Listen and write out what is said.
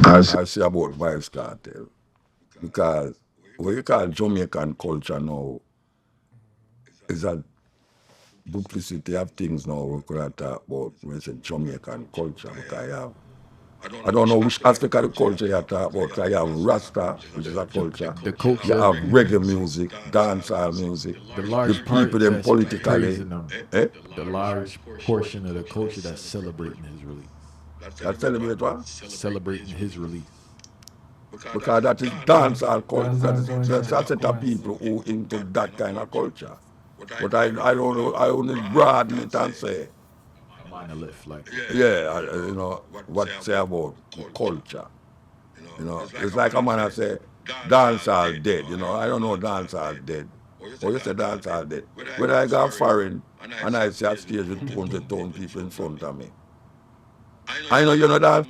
I say about Vibes Cartel. Because what you call Jamaican culture now is a duplicity of things now we could talk about when you say Jamaican culture. Because I don't know which aspect of the culture you talk about. Because you have Rasta, which is a culture. The You culture, have reggae music, dancehall music. the The large people part them that's politically, praising him, eh? the large portion of the culture that's celebrating his release, That celebrate what? celebrating his release. Because that is dancehall culture. That's not going That's to a set of people who into that kind of culture. But I don't know, I only broaden it and say, Monolith, like yeah, what say about culture. It's like a man I say, dancehall dead, I don't know dancehall dead. Or you say dancehall dead. When I go foreign and I see a stage with 200,000 people in front of me, I know you know dance.